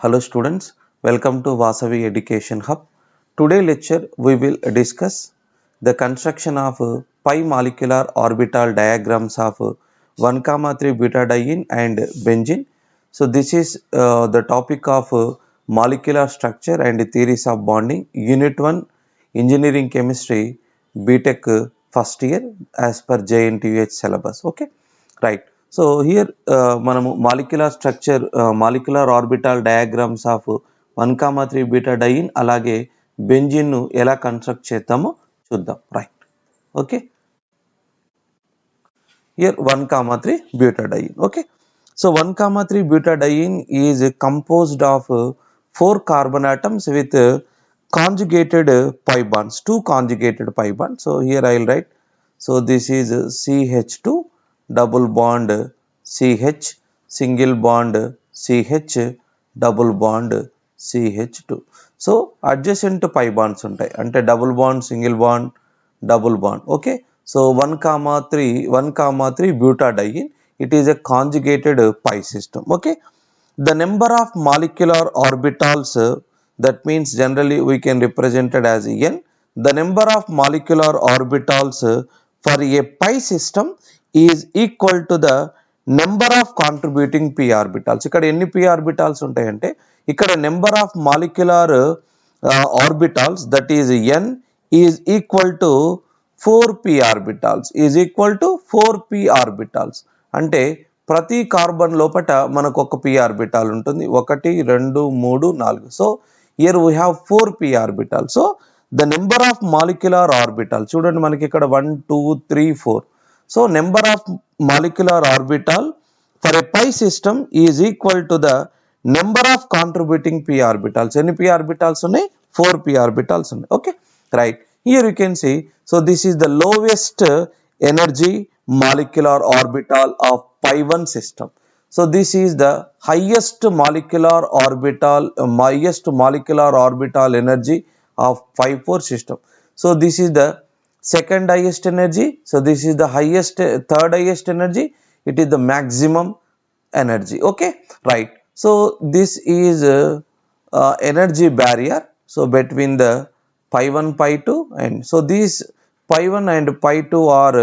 Hello students, welcome to Vasavi Education Hub. Today lecture we will discuss the construction of pi molecular orbital diagrams of 1,3 butadiene and benzene. So this is the topic of molecular structure and theories of bonding, Unit 1 Engineering Chemistry, BTech first year as per JNTUH syllabus. Okay, right. So here మనము molecular structure molecular orbital diagrams of 1,3 బీటాడైన్ అలాగే benzene ను ఎలా construct చేద్దామో చూద్దాం. Right. Okay, here 1,3 butadiene. Okay, so 1,3 butadiene is composed of 4 carbon atoms with conjugated pi bonds, 2 conjugated pi bonds. So here I will write, so this is CH2 double bond CH, single bond CH, double bond CH2. So adjacent pi bonds ఉంటాయి అంటే double bond, single bond, double bond. Okay, so 1,3 butadiene, it is a conjugated pi system. Okay, the number of molecular orbitals, that means generally we can represent it as n. The number of molecular orbitals for a pi system is equal to the number of contributing p orbitals. ఇక్కడ ఎన్ని p orbitals ఉంటాయంటే ఇక్కడ number of molecular orbitals, that is n, is equal to 4p orbitals, is equal to 4p orbitals. అంటే ప్రతి carbon లోపట మనకు ఒక p orbital ఉంటుంది, 1 2 3 4. So here we have 4p orbital. So the number of molecular orbital చూడండి మనకి ఇక్కడ 1 2 3 4. So number of molecular orbital for a pi system is equal to the number of contributing p orbitals. ఎన్ని p orbitals ఉన్నాయి? 4p orbitals ఉన్నాయి. Okay, right. Here you can see, so this is the lowest energy molecular orbital of pi 1 system. So this is the highest molecular orbital, highest molecular orbital energy of pi 4 system. So this is the second highest energy. So this is the highest, third highest energy. It is the maximum energy. Okay, right. So this is energy barrier. So between the pi 1 pi 2, and so these pi 1 and pi 2 are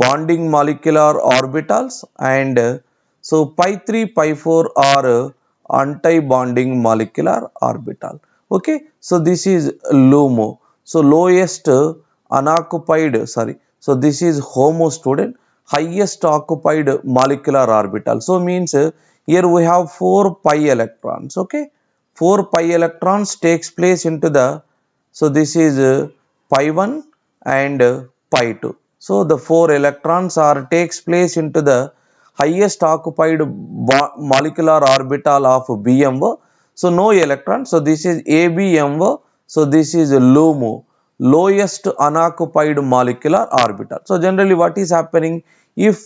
bonding molecular orbitals, and so pi 3 pi 4 are anti-bonding molecular orbital. Okay, so this is LUMO, so lowest unoccupied, sorry, so this is HOMO student, highest occupied molecular orbital. So means here we have 4 pi electrons. Okay, 4 pi electrons takes place into the, so this is pi 1 and pi 2. So the 4 electrons are takes place into the highest occupied molecular orbital of BMO. So no electron. So this is ABMO. So this is LUMO, lowest unoccupied molecular orbital. So generally what is happening, if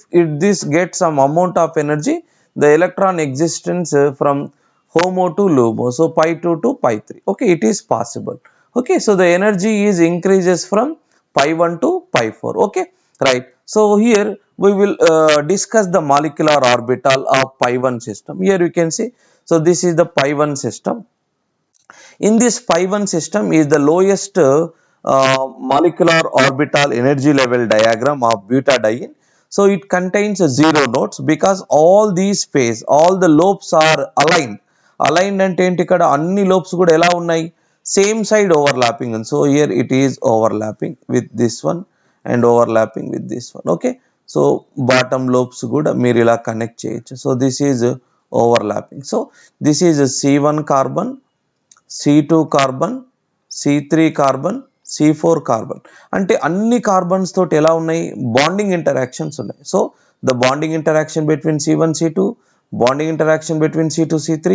this gets some amount of energy, the electron existence from HOMO to LUMO, so pi 2 to pi 3. Okay, it is possible. Okay, so the energy is increases from pi 1 to pi 4. Okay, right. So here we will discuss the molecular orbital of pi 1 system. Here you can see, so this is the pi 1 system. In this pi 1 system is the lowest molecular orbital energy level diagram of butadiene. So it contains 0 nodes because all these phase, all the lobes are aligned. Aligned అంటే ఏంటి, ఇక్కడ అన్ని lobes కూడా ఎలా ఉన్నాయి, same side overlapping. And so here it is overlapping with this one and overlapping with this one. Okay, so bottom lobes కూడా మీరు ఇలా కనెక్ట్ చేయొచ్చు. So this is overlapping. So this is C1 carbon, C2 carbon, C3 carbon, C4 carbon. అంటే అన్ని carbons తోటి ఎలా ఉన్నాయి, bonding interactions ఉన్నాయి. So the bonding interaction between C1 C2, bonding interaction between C2 C3,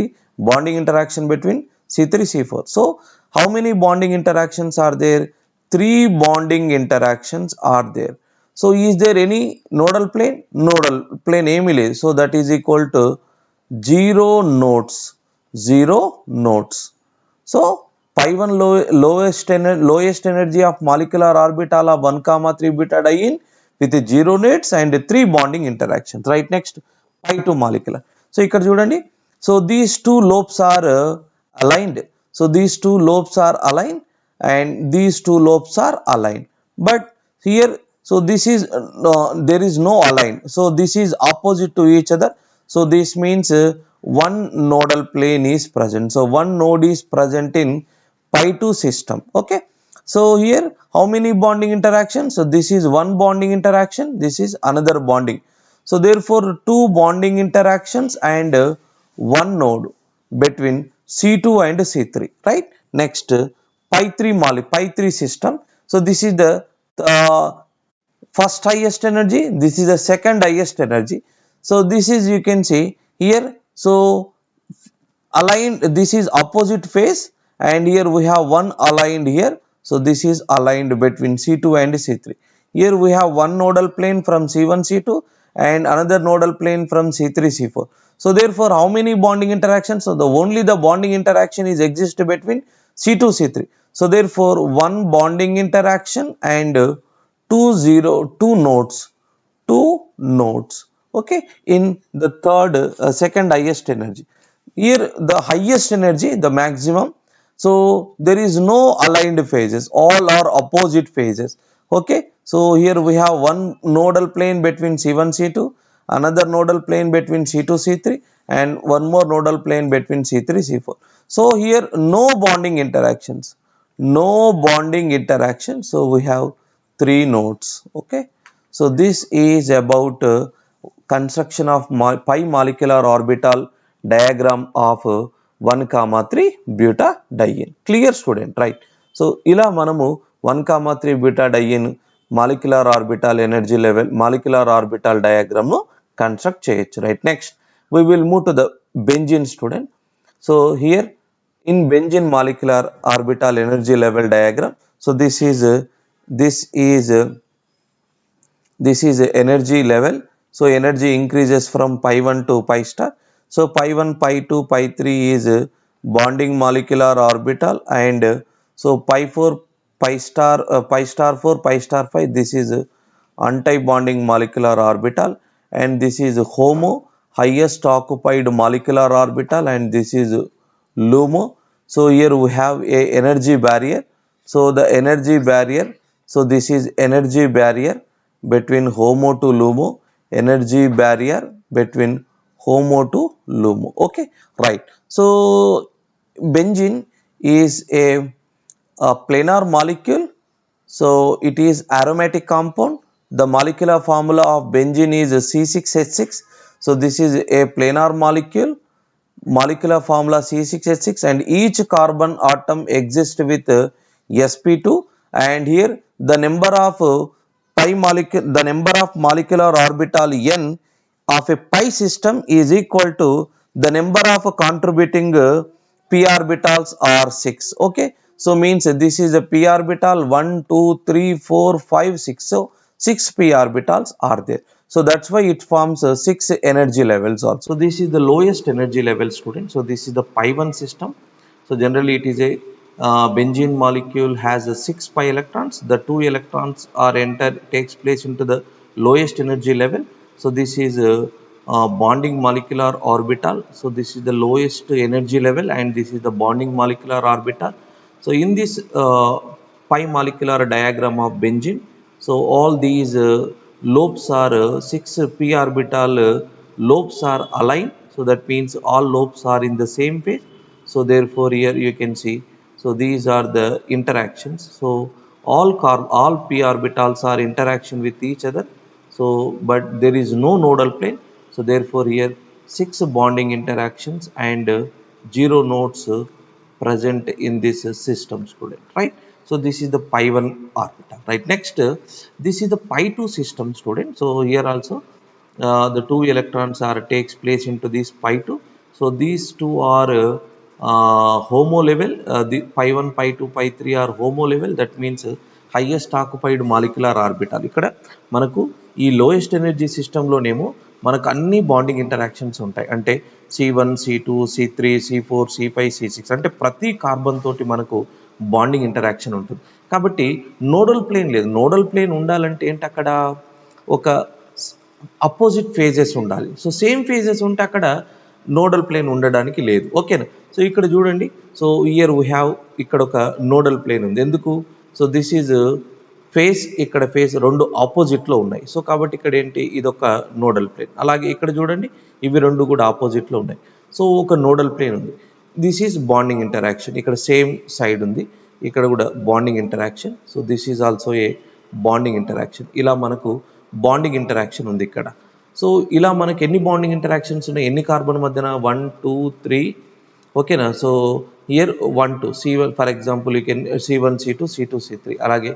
bonding interaction between C3 C4. So how many bonding interactions are there? 3 bonding interactions are there. So is there any nodal plane? Nodal plane ఏమీ లేదు. So that is equal to 0 nodes, 0 nodes. So pi 1 lowest energy of molecular orbital of 1,3 butadiene with 0 nodes and 3 bonding interactions. Right, next pi 2 molecular. So ఇక్కడ చూడండి, So these two lobes are aligned. So these two lobes are aligned and these two lobes are aligned. But here, so this is there is no align. So this is opposite to each other. So this means one nodal plane is present. So one node is present in pi 2 system. Okay. So here how many bonding interactions? So this is one bonding interaction. This is another bonding. So therefore two bonding interactions and one node between C2 and C3, right? Next, pi 3 system. So this is the uh, first highest energy. This is the second highest energy. So this is you can see here. So aligned, this is opposite phase and here we have one aligned here. So this is aligned between C2 and C3. Here we have one nodal plane from C1 C2 and another nodal plane from C3 C4. So therefore how many bonding interactions? So the only the bonding interaction is exist between C2 C3. So therefore one bonding interaction and two nodes, okay, in the third second highest energy. Here the highest energy, the maximum. So there is no aligned phases, all are opposite phases. Okay, so here we have one nodal plane between C1 C2, another nodal plane between C2 C3 and one more nodal plane between C3 C4. So here no bonding interactions, no bonding interaction. So we have three nodes. Okay, so this is about construction of pi molecular orbital diagram of 1, 3 butadiene. Clear student, right? So ila manamu 1, 3 butadiene molecular orbital energy level, molecular orbital diagram nu construct cheyochu, right? Next we will move to the benzene student. So here in benzene molecular orbital energy level diagram, so this is energy level. So energy increases from pi 1 to pi star. So pi 1, pi 2, pi 3 is bonding molecular orbital and so pi 4, pi star 4, pi star 5, this is anti-bonding molecular orbital and this is HOMO, highest occupied molecular orbital, and this is LUMO. So here we have a energy barrier. So the energy barrier, so this is energy barrier between HOMO to LUMO, energy barrier between HOMO to LUMO. Okay, right. So benzene is a planar molecule. So it is aromatic compound. The molecular formula of benzene is C6H6. So this is a planar molecule. Molecular formula C6H6 and each carbon atom exists with sp2, and here the number of the number of molecular orbital n of a pi system is equal to the number of contributing p orbitals are 6. Okay, so means this is a p orbital 1 2 3 4 5 6. So 6 p orbitals are there. So that's why it forms 6 energy levels also. So this is the lowest energy level, student. So this is the pi 1 system. So generally it is a benzene molecule has 6 pi electrons. The 2 electrons are takes place into the lowest energy level. So this is bonding molecular orbital. So this is the lowest energy level and this is the bonding molecular orbital. So in this pi molecular diagram of benzene, so all these lobes are 6 p orbital lobes are aligned. So that means all lobes are in the same phase. So therefore here you can see, so these are the interactions. So all p orbitals are interaction with each other. So but there is no nodal plane. So therefore here 6 bonding interactions and 0 nodes present in this system, student, right? So this is the pi 1 orbital, right? Next this is the pi 2 system, student. So here also the two electrons are takes place into this pi 2. So these two are HOMO level. The pi 1, pi 2, pi 3 are HOMO level. That means highest occupied molecular orbital. ఇక్కడ మనకు ఈ lowest energy సిస్టంలోనేమో మనకు అన్ని bonding interactions ఉంటాయి. అంటే C1 C2 C3 C4 C5 C6 అంటే ప్రతి carbon తోటి మనకు బాండింగ్ ఇంటరాక్షన్ ఉంటుంది. కాబట్టి నోడల్ ప్లేన్ లేదు. నోడల్ ప్లేన్ ఉండాలంటే ఏంటి, అక్కడ ఒక అపోజిట్ ఫేజెస్ ఉండాలి. సో సేమ్ ఫేజెస్ ఉంటే అక్కడ నోడల్ ప్లేన్ ఉండడానికి లేదు. ఓకేనా. సో ఇక్కడ చూడండి, సో ఇయర్ వీ హ్యావ్ ఇక్కడ ఒక నోడల్ ప్లేన్ ఉంది. ఎందుకు? సో దిస్ ఈజ్ ఫేస్, ఇక్కడ ఫేస్ రెండు ఆపోజిట్లో ఉన్నాయి. సో కాబట్టి ఇక్కడ ఏంటి, ఇదొక నోడల్ ప్లేన్. అలాగే ఇక్కడ చూడండి, ఇవి రెండు కూడా ఆపోజిట్లో ఉన్నాయి. సో ఒక నోడల్ ప్లేన్ ఉంది. This is bonding interaction. ఇక్కడ సేమ్ సైడ్ ఉంది, ఇక్కడ కూడా bonding interaction. So this is also a bonding interaction. ఇలా మనకు బాండింగ్ ఇంటరాక్షన్ ఉంది ఇక్కడ. సో ఇలా మనకి ఎన్ని బాండింగ్ ఇంటరాక్షన్స్ ఉన్నాయి, ఎన్ని కార్బన్ మధ్యన, 1 2 3. ఓకేనా. So here 1 2 C1 for example you can C1 C2 C2 C3. అలాగే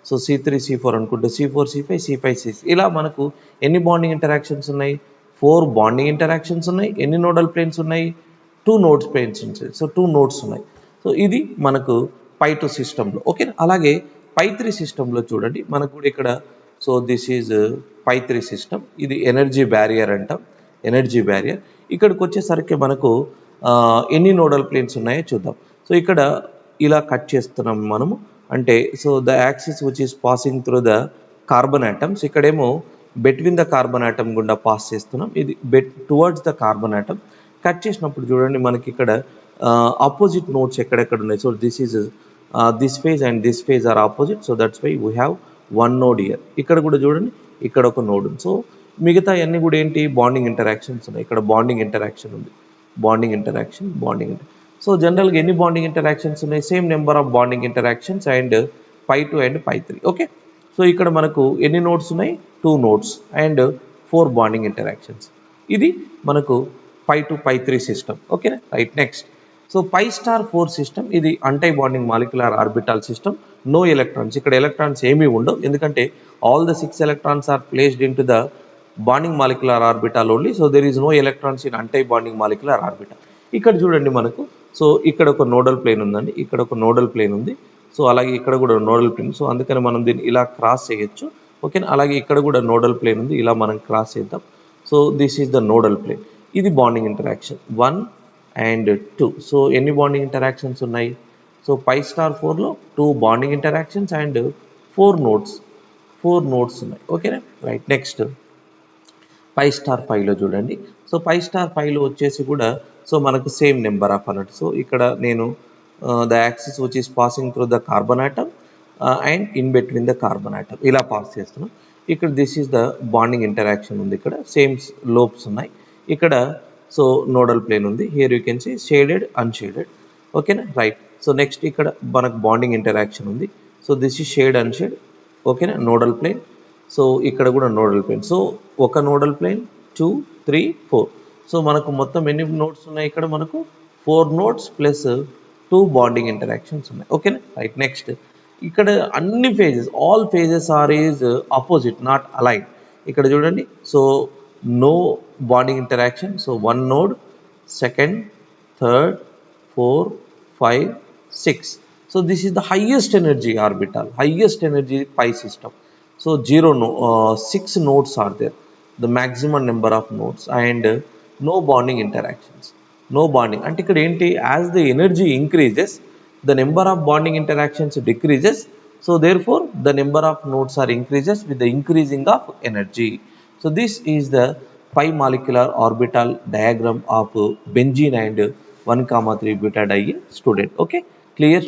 సో C3 C4 అనుకుంటే C4 C5 C5 C6. ఇలా మనకు ఎన్ని బాండింగ్ ఇంటరాక్షన్స్ ఉన్నాయి, 4 బాండింగ్ ఇంటరాక్షన్స్ ఉన్నాయి. ఎన్ని నోడల్ ప్లేన్స్ ఉన్నాయి, 2 నోడ్స్ ప్లేన్స్ ఉంటాయి. సో 2 నోడ్స్ ఉన్నాయి. సో ఇది మనకు π2 సిస్టంలో. ఓకే. అలాగే π3 సిస్టంలో చూడండి, మనకు కూడా ఇక్కడ సో దిస్ ఈజ్ π3 సిస్టమ్. ఇది ఎనర్జీ బ్యారియర్ అంటాం, ఎనర్జీ బ్యారియర్. ఇక్కడికి వచ్చేసరికి మనకు ఎన్ని నోడల్ ప్లేన్స్ ఉన్నాయో చూద్దాం. సో ఇక్కడ ఇలా కట్ చేస్తున్నాం మనము, అంటే so the axis which is passing through the carbon atoms. ఇక్కడేమో బిట్వీన్ ద కార్బన్ ఆటమ్ గుండా పాస్ చేస్తున్నాం, ఇది towards the carbon atom. Cut చేసినప్పుడు చూడండి మనకి ఇక్కడ ఆపోజిట్ నోడ్స్ ఎక్కడెక్కడ ఉన్నాయి. So this is this phase and this phase are opposite. So that's why we have 1 node here. ఇక్కడ కూడా చూడండి, ఇక్కడ ఒక నోడ్ ఉంది. సో మిగతా అన్నీ కూడా ఏంటి, బాండింగ్ ఇంటరాక్షన్స్ ఉన్నాయి. ఇక్కడ బాండింగ్ ఇంటరాక్షన్ ఉంది, బాండింగ్ ఇంటరాక్షన్, బాండింగ్. సో జనరల్గా ఎన్ని బాండింగ్ ఇంటరాక్షన్స్ ఉన్నాయి, same number of bonding interactions and π2 and π3. Okay. So ఇక్కడ మనకు ఎన్ని నోడ్స్ ఉన్నాయి, 2 నోడ్స్ అండ్ 4 బాండింగ్ ఇంటరాక్షన్స్. ఇది మనకు π2 π3 సిస్టమ్. ఓకేనా. రైట్. నెక్స్ట్ సో π*4 సిస్టమ్, ఇది anti bonding molecular orbital system. No electrons, ఇక్కడ ఎలక్ట్రాన్స్ ఏమీ ఉండవు, ఎందుకంటే all the 6 electrons are placed in to the bonding molecular orbital only. So there is no electrons in anti bonding molecular orbital. ఇక్కడ చూడండి మనకు, so ఇక్కడ ఒక nodal plane ఉందండి, ఇక్కడ ఒక నోడల్ ప్లేన్ ఉంది. సో అలాగే ఇక్కడ కూడా నోడల్ ప్లేన్. సో అందుకని మనం దీన్ని ఇలా క్రాస్ చేయొచ్చు. ఓకేనా. అలాగే ఇక్కడ కూడా నోడల్ ప్లేన్ ఉంది, ఇలా మనం క్రాస్ చేద్దాం. So this is the nodal plane. ఇది బాండింగ్ ఇంటరాక్షన్ 1 అండ్ 2. సో ఎన్ని బాండింగ్ ఇంటరాక్షన్స్ ఉన్నాయి, సో π*4లో 2 బాండింగ్ ఇంటరాక్షన్స్ అండ్ 4 నోడ్స్ ఉన్నాయి. ఓకేనా. రైట్. నెక్స్ట్ π*5లో చూడండి. సో π*5లో వచ్చేసి కూడా సో మనకు సేమ్ నెంబర్ ఆఫ్ అన్నట్టు. సో ఇక్కడ నేను the axis which is passing through the carbon atom and in between the carbon atom ఇలా పాస్ చేస్తున్నాం. ఇక్కడ this is the bonding interaction ఉంది, ఇక్కడ సేమ్ లోబ్స్ ఉన్నాయి. ఇక్కడ సో నోడల్ ప్లేన్ ఉంది. Here you can see shaded, unshaded. ఓకేనా. Right. So next ఇక్కడ మనకు బాండింగ్ ఇంటరాక్షన్ ఉంది. So this is shade, unshade. ఓకేనా. Nodal plane. సో ఇక్కడ కూడా నోడల్ ప్లేన్. సో ఒక నోడల్ ప్లేన్ 2 3 4. సో మనకు మొత్తం ఎన్ని నోడ్స్ ఉన్నాయి, ఇక్కడ మనకు 4 నోడ్స్ ప్లస్ 2 బాండింగ్ ఇంటరాక్షన్స్ ఉన్నాయి. ఓకేనా. రైట్. నెక్స్ట్ ఇక్కడ అన్ని phases, all phases are is opposite, not align. ఇక్కడ చూడండి, so no bonding interaction. So 1 node, second, third, 4 5 6. So this is the highest energy orbital, highest energy pi system. So 6 nodes are there, the maximum number of nodes, and no bonding interactions, no bonding. And ikkada enti, as the energy increases, the number of bonding interactions decreases. So therefore the number of nodes are increases with the increasing of energy. So this is the pi molecular orbital diagram of benzene and 1,3 butadiene student. Okay, clear?